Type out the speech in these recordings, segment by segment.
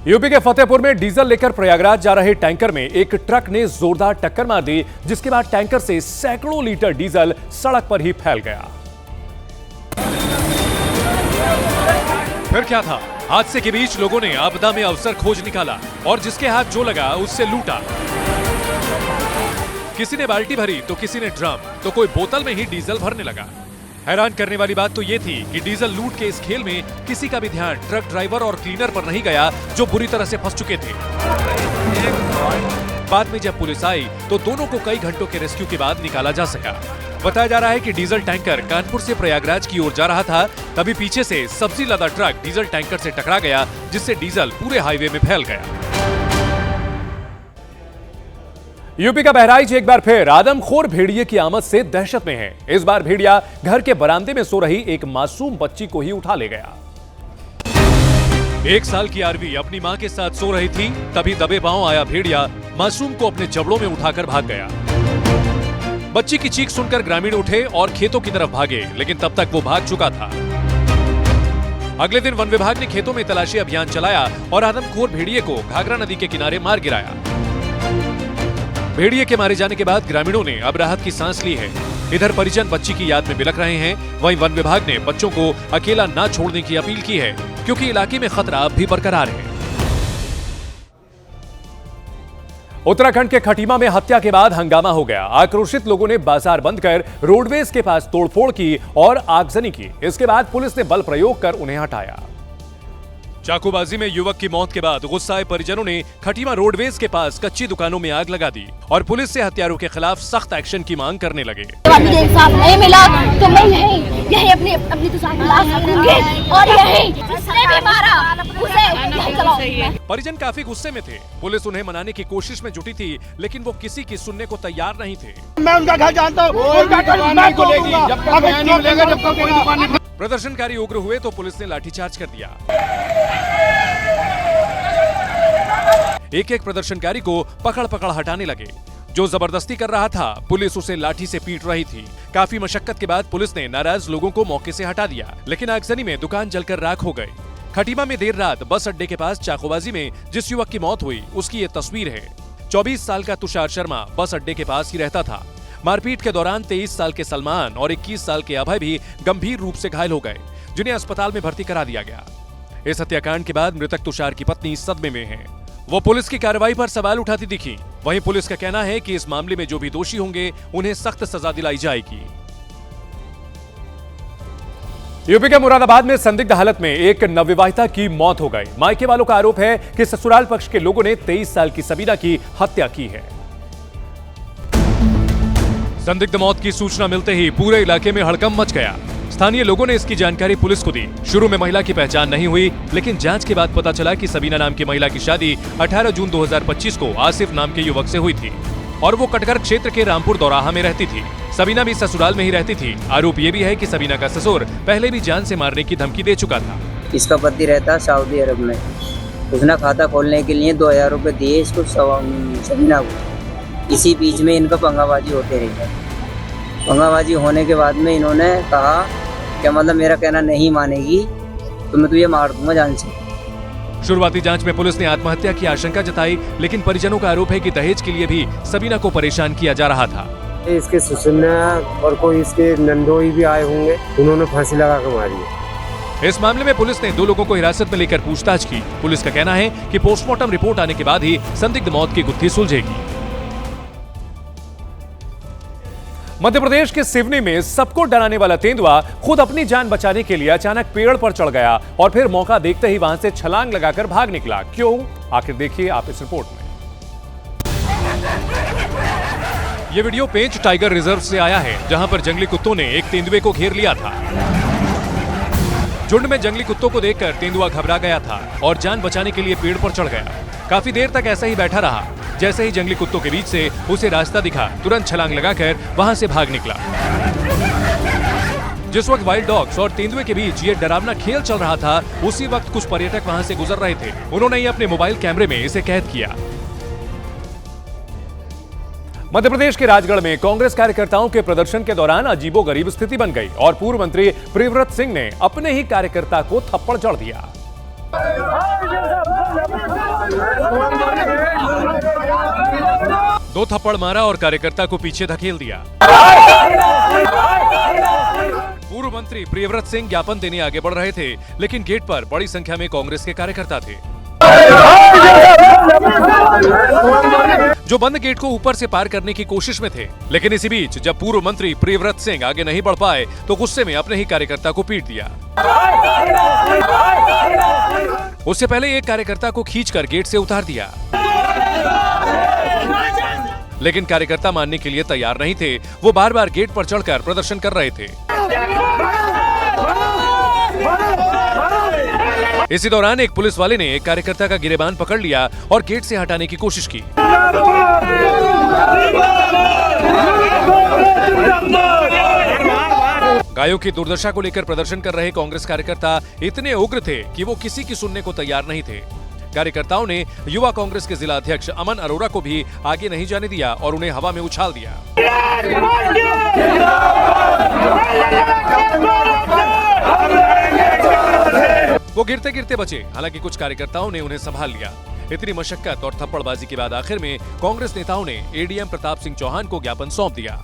UP के फतेहपुर में diesel लेकर प्रयागराज जा रहे टैंकर में एक ट्रक ने जोरदार टक्कर मार दी, जिसके बाद टैंकर से सैकड़ों लीटर डीजल सड़क पर ही फैल गया। फिर क्या था? हादसे के बीच लोगों ने आपदा में अवसर खोज निकाला और जिसके हाथ जो लगा उससे लूटा। किसी ने बाल्टी भरी तो किसी ने ड्रम, तो कोई बोतल में ही डीजल भरने लगा। हैरान करने वाली बात तो ये थी कि डीजल लूट के इस खेल में किसी का भी ध्यान ट्रक ड्राइवर और क्लीनर पर नहीं गया, जो बुरी तरह से फंस चुके थे। बाद में जब पुलिस आई तो दोनों को कई घंटों के रेस्क्यू के बाद निकाला जा सका। बताया जा रहा है कि डीजल टैंकर कानपुर से प्रयागराज की ओर जा रहा था, तभी पीछे से सब्जी लदा ट्रक डीजल टैंकर से टकरा गया, जिससे डीजल पूरे हाईवे में फैल गया। यूपी का बहराइच एक बार फिर आदमखोर भेड़िए की आमद से दहशत में है। इस बार भेड़िया घर के बरामदे में सो रही एक मासूम बच्ची को ही उठा ले गया। 1 साल की आरवी अपनी मां के साथ सो रही थी, तभी दबे पांव आया भेड़िया मासूम को अपने जबड़ों में उठाकर भाग गया। बच्ची की चीख सुनकर ग्रामीण उठे और खेतों की तरफ भागे, लेकिन तब तक वो भाग चुका था। अगले दिन वन विभाग ने खेतों में तलाशी अभियान चलाया और आदमखोर भेड़िए को घाघरा नदी के किनारे मार गिराया। भेड़िए के मारे जाने के बाद ग्रामीणों ने अब राहत की सांस ली है। इधर परिजन बच्ची की याद में बिलख रहे हैं, वहीं वन विभाग ने बच्चों को अकेला न छोड़ने की अपील की है, क्योंकि इलाके में खतरा अब भी बरकरार है। उत्तराखंड के खटीमा में हत्या के बाद हंगामा हो गया। आक्रोशित लोगों ने बाजार बंद कर रोडवेज के पास तोड़फोड़ की और आगजनी की। इसके बाद पुलिस ने बल प्रयोग कर उन्हें हटाया। चाकूबाजी में युवक की मौत के बाद गुस्साए परिजनों ने खटीमा रोडवेज के पास कच्ची दुकानों में आग लगा दी और पुलिस से हत्यारों के खिलाफ सख्त एक्शन की मांग करने लगे। इंसाफ नहीं मिला तो मैं यही अपनी दुकान रखूंगी और जिसने भी मारा उसे यही चलाऊंगी। परिजन काफी गुस्से में थे। पुलिस उन्हें मनाने की कोशिश में जुटी थी, लेकिन वो किसी की सुनने को तैयार नहीं थे। मैं उनका घर जानता हूँ। प्रदर्शनकारी उग्र हुए तो पुलिस ने लाठीचार्ज कर दिया। एक एक प्रदर्शनकारी को पकड़ हटाने लगे। जो जबरदस्ती कर रहा था, पुलिस उसे लाठी से पीट रही थी। काफी मशक्कत के बाद पुलिस ने नाराज लोगों को मौके से हटा दिया, लेकिन आगजनी में दुकान जलकर राख हो गए। खटीमा में देर रात बस अड्डे के पास चाकूबाजी में जिस युवक की मौत हुई, उसकी ये तस्वीर है। 24 साल का तुषार शर्मा बस अड्डे के पास ही रहता था। मारपीट के दौरान 23 साल के सलमान और 21 साल के अभय भी गंभीर रूप से घायल हो गए, जिन्हें अस्पताल में भर्ती करा दिया गया। इस हत्याकांड के बाद मृतक तुषार की पत्नी सदमे में है। वो पुलिस की कार्रवाई पर सवाल उठाती दिखी। वहीं पुलिस का कहना है कि इस मामले में जो भी दोषी होंगे उन्हें सख्त सजा दिलाई जाएगी। यूपी के मुरादाबाद में संदिग्ध हालत में एक नवविवाहिता की मौत हो गई। मायके वालों का आरोप है कि ससुराल पक्ष के लोगों ने 23 साल की सबीना की हत्या की है। संदिग्ध मौत की सूचना मिलते ही पूरे इलाके में हड़कंप मच गया। स्थानीय लोगों ने इसकी जानकारी पुलिस को दी। शुरू में महिला की पहचान नहीं हुई, लेकिन जांच के बाद पता चला कि सबीना नाम की महिला की शादी 18 जून 2025 को आसिफ नाम के युवक से हुई थी और वो कटघर क्षेत्र के रामपुर दौराहा में रहती थी। सबीना भी ससुराल में ही रहती थी। आरोप ये भी है कि सबीना का ससुर पहले भी जान से मारने की धमकी दे चुका था। इसका पति रहता सऊदी अरब में। उसने खाता खोलने के लिए 2000 रुपए दिए इसको सबीना को। इसी बीच में इनका पंगाबाजी होते रही। पंगाबाजी होने के बाद में इन्होंने कहा कि मतलब मेरा कहना नहीं मानेगी तो मैं तुझे मार दूंगा जान से। शुरुआती जांच में पुलिस ने आत्महत्या की आशंका जताई, लेकिन परिजनों का आरोप है कि दहेज के लिए भी सबीना को परेशान किया जा रहा था। इसके ससुर और कोई इसके नंदोई भी आए होंगे, उन्होंने फांसी लगा कर मारी है। इस मामले में पुलिस ने 2 लोगों को हिरासत में लेकर पूछताछ की। पुलिस का कहना है कि पोस्टमार्टम रिपोर्ट आने के बाद ही संदिग्ध मौत की गुत्थी सुलझेगी। मध्य प्रदेश के सिवनी में सबको डराने वाला तेंदुआ खुद अपनी जान बचाने के लिए अचानक पेड़ पर चढ़ गया और फिर मौका देखते ही वहां से छलांग लगाकर भाग निकला। क्यों? आखिर देखिए आप इस रिपोर्ट में। यह वीडियो पेंच टाइगर रिजर्व से आया है, जहां पर जंगली कुत्तों ने एक तेंदुए को घेर लिया था। झुंड में जंगली कुत्तों को देखकर तेंदुआ घबरा गया था और जान बचाने के लिए पेड़ पर चढ़ गया। काफी देर तक ऐसा ही बैठा रहा। जैसे ही जंगली कुत्तों के बीच से उसे रास्ता दिखा, तुरंत छलांग लगाकर वहां से भाग निकला। जिस वक्त वाइल्ड डॉग्स और तेंदुए के बीच ये डरावना खेल चल रहा था, उसी वक्त कुछ पर्यटक वहां से गुजर रहे थे। उन्होंने ही अपने मोबाइल कैमरे में इसे कैद किया। मध्य प्रदेश के राजगढ़ में कांग्रेस कार्यकर्ताओं के प्रदर्शन के दौरान अजीबोगरीब स्थिति बन गई और पूर्व मंत्री प्रियव्रत सिंह ने अपने ही कार्यकर्ता को थप्पड़ जड़ दिया। 2 थप्पड़ मारा और कार्यकर्ता को पीछे धकेल दिया। पूर्व मंत्री प्रियव्रत सिंह ज्ञापन देने आगे बढ़ रहे थे, लेकिन गेट पर बड़ी संख्या में कांग्रेस के कार्यकर्ता थे, जो बंद गेट को ऊपर से पार करने की कोशिश में थे। लेकिन इसी बीच जब पूर्व मंत्री प्रियव्रत सिंह आगे नहीं बढ़ पाए तो गुस्से में अपने ही कार्यकर्ता को पीट दिया। उससे पहले एक कार्यकर्ता को खींचकर गेट से उतार दिया, लेकिन कार्यकर्ता मानने के लिए तैयार नहीं थे। वो बार बार गेट पर चढ़कर प्रदर्शन कर रहे थे। इसी दौरान एक पुलिस वाले ने एक कार्यकर्ता का गिरेबान पकड़ लिया और गेट से हटाने की कोशिश की। गायों की दुर्दशा को लेकर प्रदर्शन कर रहे कांग्रेस कार्यकर्ता इतने उग्र थे कि वो किसी की सुनने को तैयार नहीं थे। कार्यकर्ताओं ने युवा कांग्रेस के जिला अध्यक्ष अमन अरोड़ा को भी आगे नहीं जाने दिया और उन्हें हवा में उछाल दिया। वो गिरते गिरते बचे, हालांकि कुछ कार्यकर्ताओं ने उन्हें संभाल लिया। इतनी मशक्कत और थप्पड़बाजी के बाद आखिर में कांग्रेस नेताओं ने एडीएम प्रताप सिंह चौहान को ज्ञापन सौंप दिया।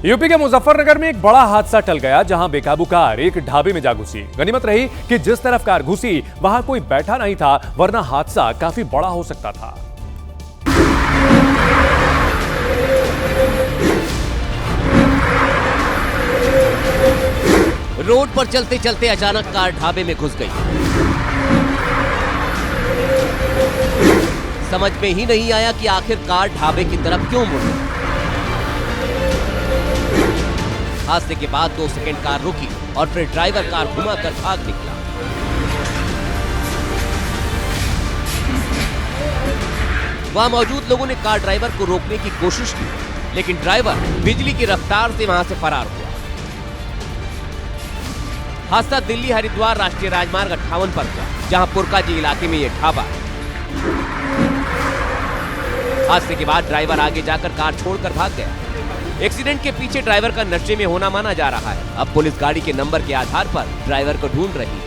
यूपी के मुजफ्फरनगर में एक बड़ा हादसा टल गया, जहां बेकाबू कार एक ढाबे में जा घुसी। गनीमत रही कि जिस तरफ कार घुसी वहां कोई बैठा नहीं था, वरना हादसा काफी बड़ा हो सकता था। रोड पर चलते चलते अचानक कार ढाबे में घुस गई। समझ में ही नहीं आया कि आखिर कार ढाबे की तरफ क्यों मुड़ी। हादसे के बाद 2 सेकंड कार रुकी और फिर ड्राइवर कार घुमाकर भाग निकला। वहां मौजूद लोगों ने कार ड्राइवर को रोकने की कोशिश की, लेकिन ड्राइवर बिजली की रफ्तार से वहां से फरार हुआ। हादसा दिल्ली हरिद्वार राष्ट्रीय राजमार्ग 58 पर हुआ, जहां पुरकाजी इलाके में यह ढाबा है। हादसे के बाद ड्राइवर आगे जाकर कार छोड़कर भाग गया। एक्सीडेंट के पीछे ड्राइवर का नशे में होना माना जा रहा है। अब पुलिस गाड़ी के नंबर के आधार पर ड्राइवर को ढूंढ रही है।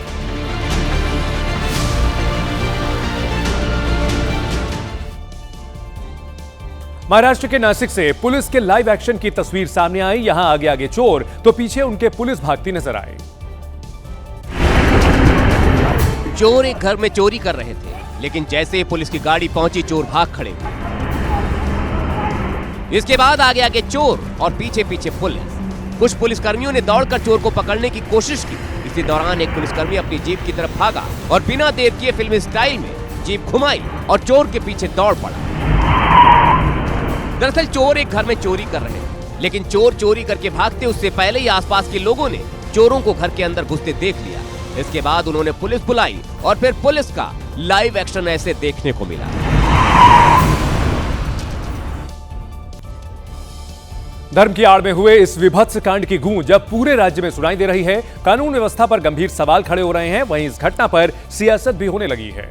महाराष्ट्र के नासिक से पुलिस के लाइव एक्शन की तस्वीर सामने आई। यहां आगे आगे चोर तो पीछे उनके पुलिस भागती नजर आए। चोर एक घर में चोरी कर रहे थे, लेकिन जैसे ही पुलिस की गाड़ी पहुंची चोर भाग खड़े। इसके बाद आगे आगे चोर और पीछे पीछे पुलिस। कुछ पुलिसकर्मियों ने दौड़कर चोर को पकड़ने की कोशिश की। इसी दौरान एक पुलिसकर्मी अपनी जीप की तरफ भागा और बिना देर किए फिल्मी स्टाइल में जीप घुमाई और चोर के पीछे दौड़ पड़ा। दरअसल चोर एक घर में चोरी कर रहे थे, लेकिन चोर चोरी करके भागते उससे पहले ही आसपास के लोगों ने चोरों को घर के अंदर घुसते देख लिया। इसके बाद उन्होंने पुलिस बुलाई और फिर पुलिस का लाइव एक्शन ऐसे देखने को मिला। धर्म की आड़ में हुए इस विभत्स कांड की गूंज अब पूरे राज्य में सुनाई दे रही है। कानून व्यवस्था पर गंभीर सवाल खड़े हो रहे हैं, वहीं इस घटना पर सियासत भी होने लगी है।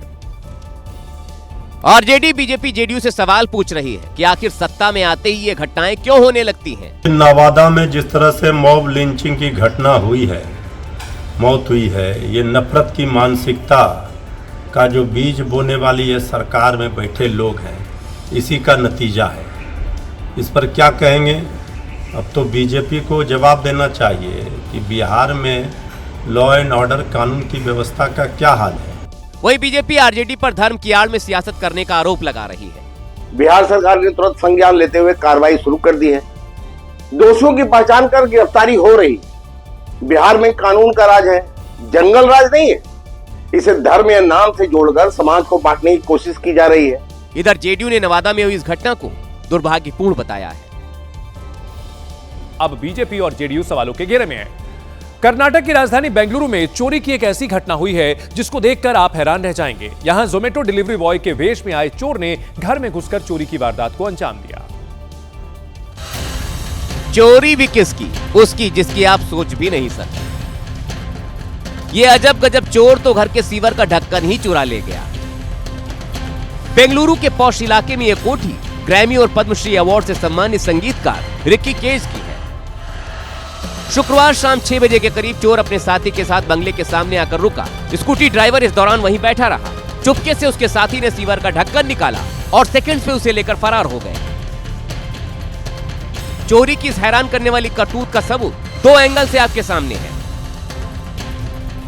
आरजेडी बीजेपी जेडीयू से सवाल पूछ रही है कि आखिर सत्ता में आते ही ये घटनाएं क्यों होने लगती हैं। नवादा में जिस तरह से मॉब लिंचिंग की घटना हुई है, मौत हुई है, ये नफरत की मानसिकता का जो बीज बोने वाली ये सरकार में बैठे लोग हैं, इसी का नतीजा है। इस पर क्या कहेंगे? अब तो बीजेपी को जवाब देना चाहिए कि बिहार में लॉ एंड ऑर्डर कानून की व्यवस्था का क्या हाल है। वही बीजेपी आरजेडी पर धर्म की आड़ में सियासत करने का आरोप लगा रही है। बिहार सरकार ने तुरंत संज्ञान लेते हुए कार्रवाई शुरू कर दी है। दोषियों की पहचान कर गिरफ्तारी हो रही। बिहार में कानून का राज है, जंगल राज नहीं है। इसे धर्म या नाम से जोड़कर समाज को बांटने की कोशिश की जा रही है। इधर जेडीयू ने नवादा में हुई इस घटना को दुर्भाग्यपूर्ण बताया है। अब बीजेपी और जेडीयू सवालों के घेरे में है। कर्नाटक की राजधानी बेंगलुरु में चोरी की एक ऐसी घटना हुई है जिसको देखकर आप हैरान रह जाएंगे। यहां जोमेटो डिलीवरी बॉय के वेश में आए चोर ने घर में घुसकर चोरी की वारदात को अंजाम दिया। चोरी भी किसकी? उसकी जिसकी आप सोच भी नहीं सकते। ये अजब गजब चोर तो घर के सीवर का ढक्कन ही चुरा ले गया। बेंगलुरु के पॉश इलाके में यह कोठी ग्रैमी और पद्मश्री अवार्ड से सम्मानित संगीतकार रिकी केज की है। शुक्रवार शाम 6 बजे के करीब चोर अपने साथी के साथ बंगले के सामने आकर रुका। स्कूटी ड्राइवर इस दौरान वहीं बैठा रहा। चुपके से उसके साथी ने सीवर का ढक्कन निकाला और सेकंड्स में उसे लेकर फरार हो गए। चोरी की इस हैरान करने वाली करतूत का सबूत 2 एंगल से आपके सामने है।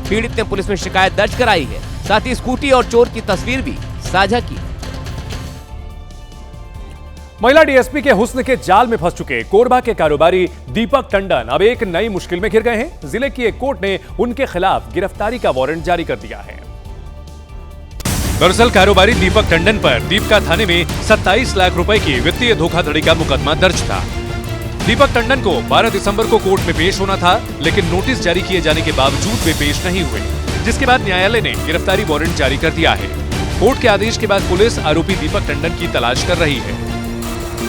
पीड़ित ने पुलिस में शिकायत दर्ज कराई है, साथ ही स्कूटी और चोर की तस्वीर भी साझा की। महिला डीएसपी के हुस्न के जाल में फंस चुके कोरबा के कारोबारी दीपक टंडन अब एक नई मुश्किल में घिर गए हैं। जिले की एक कोर्ट ने उनके खिलाफ गिरफ्तारी का वारंट जारी कर दिया है। दरअसल कारोबारी दीपक टंडन पर दीपका थाने में 27 लाख रुपए की वित्तीय धोखाधड़ी का मुकदमा दर्ज था। दीपक टंडन को 12 दिसंबर को कोर्ट में पेश होना था, लेकिन नोटिस जारी किए जाने के बावजूद वे पेश नहीं हुए, जिसके बाद न्यायालय ने गिरफ्तारी वारंट जारी कर दिया है। कोर्ट के आदेश के बाद पुलिस आरोपी दीपक टंडन की तलाश कर रही है।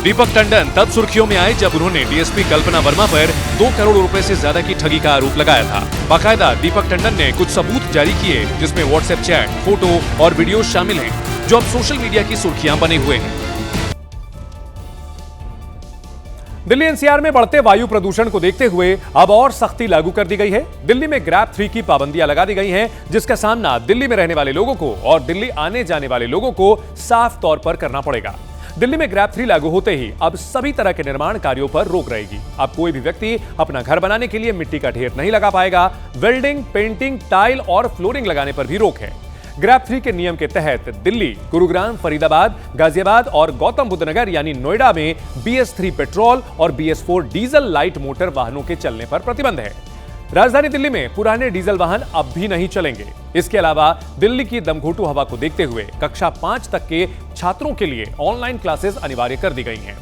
दीपक टंडन तब सुर्खियों में आए जब उन्होंने डीएसपी कल्पना वर्मा पर 2 करोड़ रुपए से ज्यादा की ठगी का आरोप लगाया था। बाकायदा दीपक टंडन ने कुछ सबूत जारी किए, जिसमें व्हाट्सएप चैट, फोटो और वीडियो शामिल हैं, जो अब सोशल मीडिया की सुर्खियां बने हुए हैं। दिल्ली एनसीआर में बढ़ते वायु प्रदूषण को देखते हुए अब और सख्ती लागू कर दी गई है। दिल्ली में ग्रैब 3 की पाबंदियां लगा दी गई हैं, जिसका सामना दिल्ली में रहने वाले लोगों को और दिल्ली आने जाने वाले लोगों को साफ तौर पर करना पड़ेगा। दिल्ली में ग्रैब 3 लागू होते ही अब सभी तरह के निर्माण कार्यों पर रोक रहेगी। अब कोई भी व्यक्ति अपना घर बनाने के लिए मिट्टी का ढेर नहीं लगा पाएगा। वेल्डिंग, पेंटिंग, टाइल और फ्लोरिंग लगाने पर भी रोक है। ग्रैब 3 के नियम के तहत दिल्ली, गुरुग्राम, फरीदाबाद, गाजियाबाद और गौतम बुद्ध नगर यानी नोएडा में BS3 पेट्रोल और BS4 डीजल लाइट मोटर वाहनों के चलने पर प्रतिबंध है। राजधानी दिल्ली में पुराने डीजल वाहन अब भी नहीं चलेंगे। इसके अलावा दिल्ली की दमघोंटू हवा को देखते हुए कक्षा 5 तक के छात्रों के लिए ऑनलाइन क्लासेस अनिवार्य कर दी गई हैं।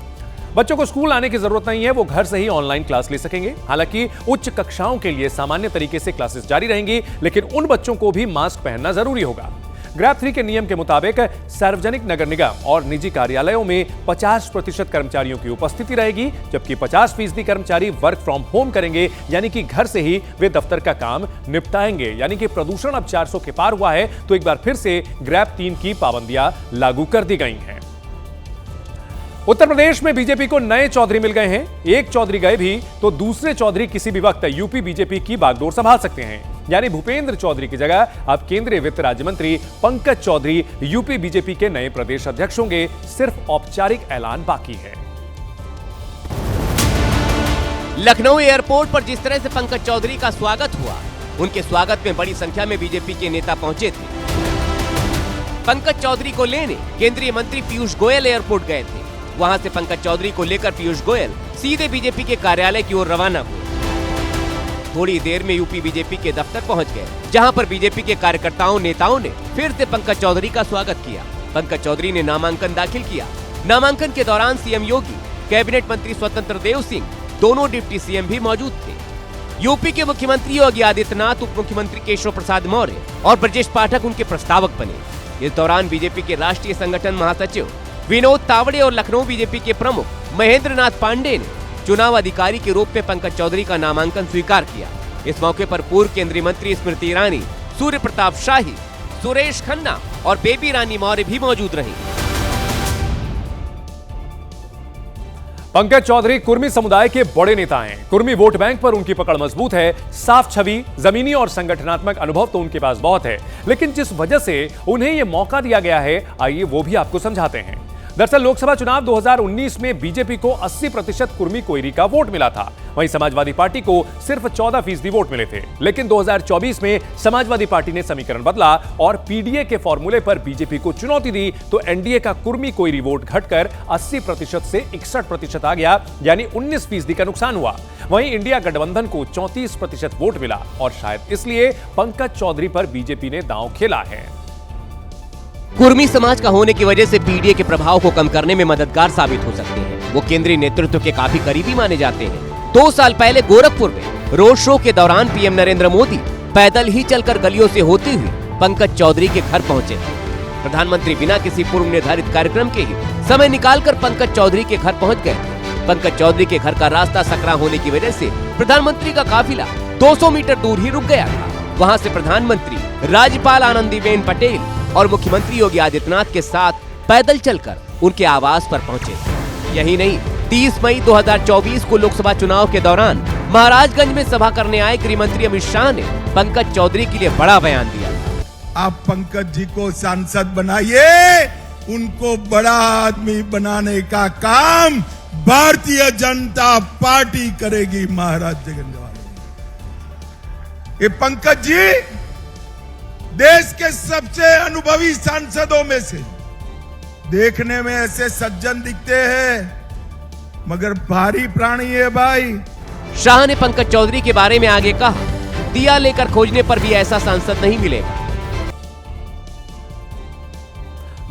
बच्चों को स्कूल आने की जरूरत नहीं है, वो घर से ही ऑनलाइन क्लास ले सकेंगे। हालांकि उच्च कक्षाओं के लिए सामान्य तरीके से क्लासेस जारी रहेंगी, लेकिन उन बच्चों को भी मास्क पहनना जरूरी होगा। ग्रैब 3 के नियम के मुताबिक सार्वजनिक नगर निगम और निजी कार्यालयों में 50% कर्मचारियों की उपस्थिति रहेगी, जबकि 50% कर्मचारी वर्क फ्रॉम होम करेंगे, यानी कि घर से ही वे दफ्तर का काम निपटाएंगे। यानी कि प्रदूषण अब 400 के पार हुआ है, तो एक बार फिर से ग्रैब 3 की पाबंदियां लागू कर दी गई हैं। उत्तर प्रदेश में बीजेपी को नए चौधरी मिल गए हैं। एक चौधरी गए भी तो दूसरे चौधरी किसी भी वक्त यूपी बीजेपी की बागडोर संभाल सकते हैं। यानी भूपेंद्र चौधरी की जगह अब केंद्रीय वित्त राज्य मंत्री पंकज चौधरी यूपी बीजेपी के नए प्रदेश अध्यक्ष होंगे। सिर्फ औपचारिक ऐलान बाकी है। लखनऊ एयरपोर्ट पर जिस तरह से पंकज चौधरी का स्वागत हुआ, उनके स्वागत में बड़ी संख्या में बीजेपी के नेता पहुंचे थे। पंकज चौधरी को लेने केंद्रीय मंत्री पीयूष गोयल एयरपोर्ट गए थे। वहां से पंकज चौधरी को लेकर पीयूष गोयल सीधे बीजेपी के कार्यालय की ओर रवाना हुए। थोड़ी देर में यूपी बीजेपी के दफ्तर पहुंच गए, जहां पर बीजेपी के कार्यकर्ताओं नेताओं ने फिर से पंकज चौधरी का स्वागत किया। पंकज चौधरी ने नामांकन दाखिल किया। नामांकन के दौरान सीएम योगी, कैबिनेट मंत्री स्वतंत्र देव सिंह, दोनों डिप्टी सीएम भी मौजूद थे। यूपी के मुख्यमंत्री योगी आदित्यनाथ, उप मुख्यमंत्री केशव प्रसाद मौर्य और ब्रजेश पाठक उनके प्रस्तावक बने। इस दौरान बीजेपी के राष्ट्रीय संगठन महासचिव विनोद तावड़े और लखनऊ बीजेपी के प्रमुख महेंद्र नाथ पांडे ने चुनाव अधिकारी के रूप में पंकज चौधरी का नामांकन स्वीकार किया। इस मौके पर पूर्व केंद्रीय मंत्री स्मृति ईरानी, सूर्य प्रताप शाही, सुरेश खन्ना और बेबी रानी मौर्य भी मौजूद रही। पंकज चौधरी कुर्मी समुदाय के बड़े नेता हैं। कुर्मी वोट बैंक पर उनकी पकड़ मजबूत है। साफ छवि, जमीनी और संगठनात्मक अनुभव तो उनके पास बहुत है, लेकिन जिस वजह से उन्हें यह मौका दिया गया है, आइए वो भी आपको समझाते हैं। दरअसल लोकसभा चुनाव 2019 में बीजेपी को 80% कुर्मी कोयरी का वोट मिला था। वहीं समाजवादी पार्टी को सिर्फ 14% वोट मिले थे। लेकिन 2024 में समाजवादी पार्टी ने समीकरण बदला और पीडीए के फॉर्मूले पर बीजेपी को चुनौती दी, तो एनडीए का कुर्मी कोयरी वोट घटकर 80% से 61% आ गया, यानी 19% का नुकसान हुआ। वहीं इंडिया गठबंधन को 34% वोट मिला और शायद इसलिए पंकज चौधरी पर बीजेपी ने दांव खेला है। कुर्मी समाज का होने की वजह से पीडीए के प्रभाव को कम करने में मददगार साबित हो सकते हैं। वो केंद्रीय नेतृत्व के काफी करीबी माने जाते हैं। 2 साल पहले गोरखपुर में रोड शो के दौरान पीएम नरेंद्र मोदी पैदल ही चलकर गलियों से होते हुए पंकज चौधरी के घर पहुंचे थे। प्रधानमंत्री बिना किसी पूर्व निर्धारित कार्यक्रम के ही समय निकालकर पंकज चौधरी के घर पहुंच गए थे। पंकज चौधरी के घर का रास्ता सकरा होने की वजह से प्रधानमंत्री का काफिला 200 मीटर दूर ही रुक गया था। वहां से प्रधानमंत्री, राज्यपाल आनंदीबेन पटेल और मुख्यमंत्री योगी आदित्यनाथ के साथ पैदल चलकर उनके आवास पर पहुंचे थे। यही नहीं, 30 मई 2024 को लोकसभा चुनाव के दौरान महाराजगंज में सभा करने आए गृह मंत्री अमित शाह ने पंकज चौधरी के लिए बड़ा बयान दिया। आप पंकज जी को सांसद बनाइए, उनको बड़ा आदमी बनाने का काम भारतीय जनता पार्टी करेगी महाराज जगनवाले। ये पंकज जी देश के सबसे अनुभवी सांसदों में से, देखने में ऐसे सज्जन दिखते हैं मगर भारी प्राणी है भाई। शाह ने पंकज चौधरी के बारे में आगे कहा, दिया लेकर खोजने पर भी ऐसा सांसद नहीं मिलेगा।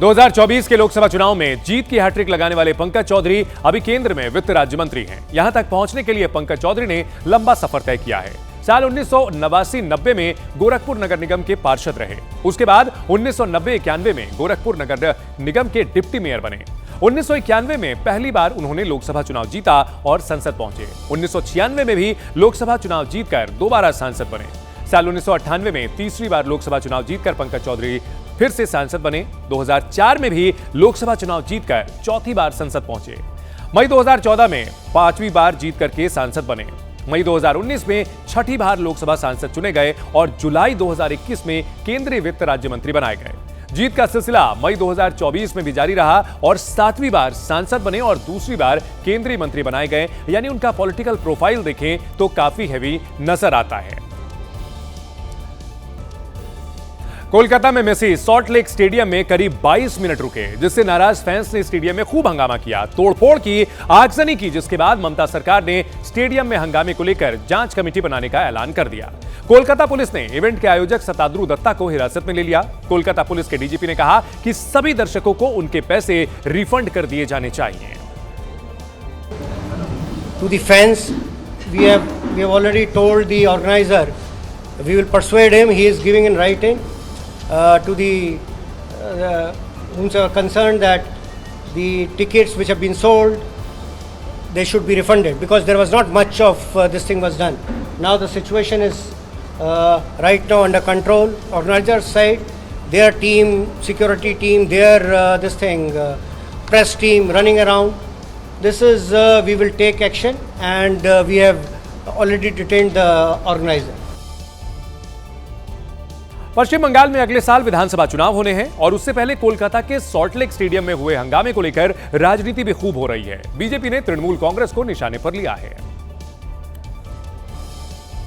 2024 के लोकसभा चुनाव में जीत की हैट्रिक लगाने वाले पंकज चौधरी अभी केंद्र में वित्त राज्य मंत्री हैं। यहां तक पहुंचने के लिए पंकज चौधरी ने लंबा सफर तय किया है। साल 1989-90 में गोरखपुर नगर निगम के पार्षद रहे। उसके बाद 1990-91 में गोरखपुर नगर निगम के डिप्टी मेयर बने। 1991 में पहली बार उन्होंने लोकसभा चुनाव जीता और संसद पहुंचे। 1996 में भी लोकसभा चुनाव जीतकर दोबारा सांसद बने। साल 1998 में तीसरी बार लोकसभा चुनाव जीतकर पंकज चौधरी फिर से सांसद बने। 2004 में भी लोकसभा चुनाव जीतकर चौथी बार संसद पहुंचे। मई 2014 में पांचवी बार जीत करके सांसद बने। मई 2019 में छठी बार लोकसभा सांसद चुने गए और जुलाई 2021 में केंद्रीय वित्त राज्य मंत्री बनाए गए। जीत का सिलसिला मई 2024 में भी जारी रहा और सातवीं बार सांसद बने और दूसरी बार केंद्रीय मंत्री बनाए गए। यानी उनका पॉलिटिकल प्रोफाइल देखें तो काफी हैवी नजर आता है। कोलकाता में मेसी सॉल्ट लेक स्टेडियम में करीब 22 मिनट रुके, जिससे नाराज फैंस ने स्टेडियम में खूब हंगामा किया, तोड़फोड़ की, आगजनी की, जिसके बाद ममता सरकार ने स्टेडियम में हंगामे को लेकर जांच कमेटी बनाने का ऐलान कर दिया। कोलकाता पुलिस ने इवेंट के आयोजक सताद्रु दत्ता को हिरासत में ले लिया। कोलकाता पुलिस के डीजीपी ने कहा कि सभी दर्शकों को उनके पैसे रिफंड कर दिए जाने चाहिए। To the fans, we have already told the organizer, we will persuade him. He is giving in writing to the whom are concerned that the tickets which have been sold, they should be refunded because there was not much of this thing was done. Now the situation is right now under control. Organizer side, their team, security team, their press team running around. This is we will take action and we have already detained the organizer. पश्चिम बंगाल में अगले साल विधानसभा चुनाव होने हैं और उससे पहले कोलकाता के सॉल्ट लेक स्टेडियम में हुए हंगामे को लेकर राजनीति भी खूब हो रही है। बीजेपी ने तृणमूल कांग्रेस को निशाने पर लिया है।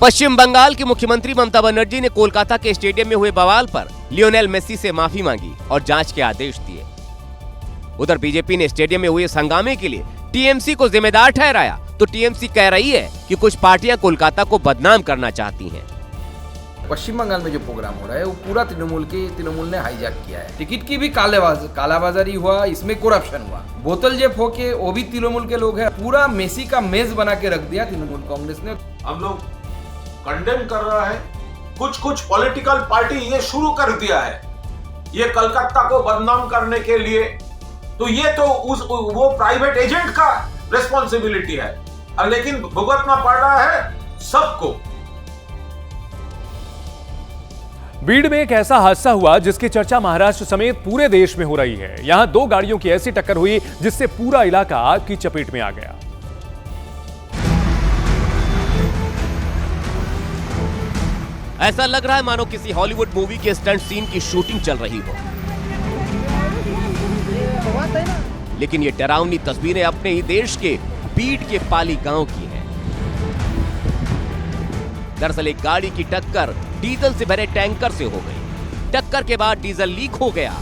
पश्चिम बंगाल की मुख्यमंत्री ममता बनर्जी ने कोलकाता के स्टेडियम में हुए बवाल पर लियोनेल मेसी से माफी मांगी और जांच के आदेश दिए। उधर बीजेपी ने स्टेडियम में हुए हंगामे के लिए टीएमसी को जिम्मेदार ठहराया तो टीएमसी कह रही है कि कुछ पार्टियां कोलकाता को बदनाम करना चाहती हैं। पश्चिम बंगाल में जो प्रोग्राम हो रहा है वो पूरा तृणमूल ने हाईजैक किया है। टिकट की भी कालाबाजारी हुआ, इसमें करप्शन हुआ, बोतल जेब होके वो भी तृणमूल के लोग हैं। पूरा मेसी का मेज बना के रख दिया तृणमूल कांग्रेस ने। हम लोग कंडेम कर रहा है। कुछ पॉलिटिकल पार्टी ये शुरू कर दिया है ये कलकत्ता को बदनाम करने के लिए, तो ये तो वो प्राइवेट एजेंट का रिस्पॉन्सिबिलिटी है, लेकिन भुगतना पड़ रहा है सबको। बीड़ में एक ऐसा हादसा हुआ जिसकी चर्चा महाराष्ट्र समेत पूरे देश में हो रही है। यहां दो गाड़ियों की ऐसी टक्कर हुई जिससे पूरा इलाका आग की चपेट में आ गया। ऐसा लग रहा है मानो किसी हॉलीवुड मूवी के स्टंट सीन की शूटिंग चल रही हो। लेकिन ये डरावनी तस्वीरें अपने ही देश के बीड़ के पाली गांव की हैं। दरअसल एक गाड़ी की टक्कर डीजल से भरे टैंकर से हो गई। टक्कर के बाद डीजल लीक हो गया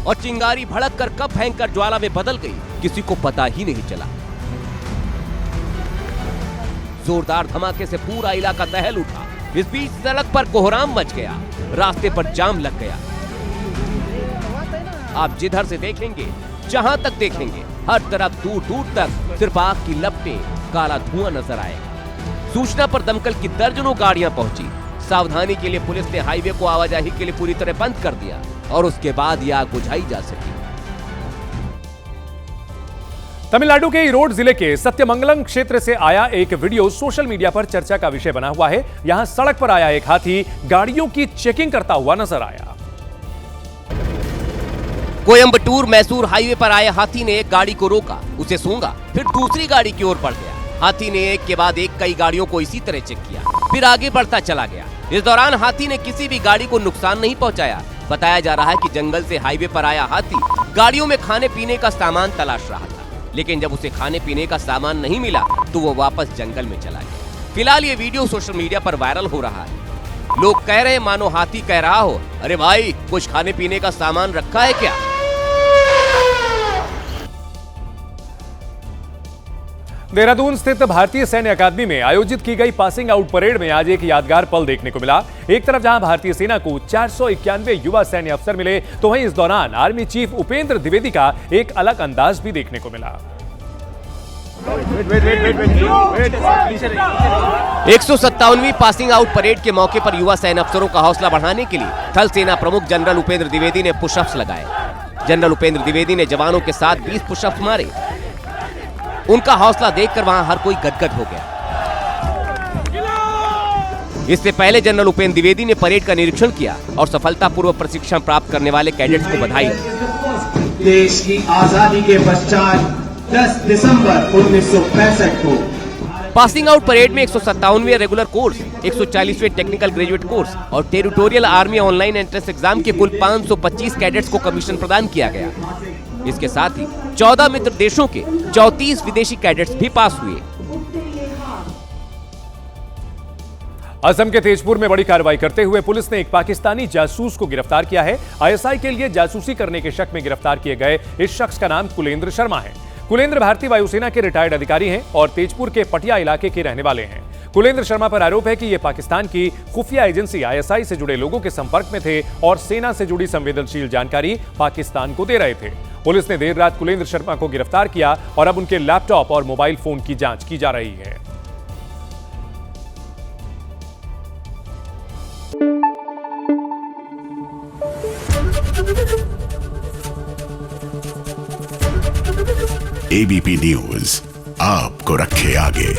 और चिंगारी भड़क कर कब भयंकर ज्वाला में बदल गई किसी को पता ही नहीं चला। जोरदार धमाके से पूरा इलाका दहल उठा। इस बीच सड़क पर कोहराम मच गया, रास्ते पर जाम लग गया। आप जिधर से देखेंगे, जहां तक देखेंगे, हर तरफ दूर दूर तक सिर्फ आग की लपटें, काला धुआं नजर आएगा। सूचना पर दमकल की दर्जनों गाड़ियां पहुंची। सावधानी के लिए पुलिस ने हाईवे को आवाजाही के लिए पूरी तरह बंद कर दिया और उसके बाद यह आग बुझाई जा सकी। तमिलनाडु के ईरोड जिले के सत्यमंगलम क्षेत्र से आया एक वीडियो सोशल मीडिया पर चर्चा का विषय बना हुआ है। यहां सड़क पर आया एक हाथी गाड़ियों की चेकिंग करता हुआ नजर आया। कोयंबटूर मैसूर हाईवे पर आए हाथी ने एक गाड़ी को रोका, उसे सूंघा, फिर दूसरी गाड़ी की ओर बढ़ गया। हाथी ने एक के बाद एक कई गाड़ियों को इसी तरह चेक किया, फिर आगे बढ़ता चला गया। इस दौरान हाथी ने किसी भी गाड़ी को नुकसान नहीं पहुंचाया, बताया जा रहा है कि जंगल से हाईवे पर आया हाथी गाड़ियों में खाने पीने का सामान तलाश रहा था, लेकिन जब उसे खाने पीने का सामान नहीं मिला तो वो वापस जंगल में चला गया। फिलहाल ये वीडियो सोशल मीडिया पर वायरल हो रहा है। लोग कह रहे हैं मानो हाथी कह रहा हो, अरे भाई कुछ खाने पीने का सामान रखा है क्या। देहरादून स्थित भारतीय सैन्य अकादमी में आयोजित की गई पासिंग आउट परेड में आज एक यादगार पल देखने को मिला। एक तरफ जहां भारतीय सेना को 491 युवा सैन्य अफसर मिले, तो वहीं इस दौरान आर्मी चीफ उपेंद्र द्विवेदी का एक अलग अंदाज भी देखने को मिला। 157वीं पासिंग आउट परेड के मौके पर युवा सैन्य अफसरों का हौसला बढ़ाने के लिए थल सेना प्रमुख जनरल उपेंद्र द्विवेदी ने पुशअप्स लगाए। जनरल उपेंद्र द्विवेदी ने जवानों के साथ 20 पुशअप्स मारे। उनका हौसला देखकर वहां हर कोई गदगद हो गया। इससे पहले जनरल उपेंद्र द्विवेदी ने परेड का निरीक्षण किया और सफलतापूर्वक प्रशिक्षण प्राप्त करने वाले कैडेट्स को बधाई दी। देश की आजादी के पश्चात 10 दिसंबर 1965 को पासिंग आउट परेड में 157वें रेगुलर कोर्स, 140वें टेक्निकल ग्रेजुएट कोर्स और territorial army online entrance exam के कुल 525 कैडेट्स को कमीशन प्रदान किया गया। इसके साथ ही 14 मित्र देशों के 34 विदेशी कैडेट्स भी पास हुए। असम के तेजपुर में बड़ी कार्रवाई करते हुए पुलिस ने एक पाकिस्तानी जासूस को गिरफ्तार किया है। आईएसआई के लिए जासूसी करने के शक में गिरफ्तार किए गए इस शख्स का नाम कुलेंद्र शर्मा है। कुलेंद्र भारतीय वायुसेना के रिटायर्ड अधिकारी हैं और तेजपुर के पटिया इलाके के रहने वाले हैं। कुलेंद्र शर्मा पर आरोप है कि ये पाकिस्तान की खुफिया एजेंसी आईएसआई से जुड़े लोगों के संपर्क में थे और सेना से जुड़ी संवेदनशील जानकारी पाकिस्तान को दे रहे थे। पुलिस ने देर रात कुलेंद्र शर्मा को गिरफ्तार किया और अब उनके लैपटॉप और मोबाइल फोन की जांच की जा रही है। एबीपी न्यूज आपको रखे आगे।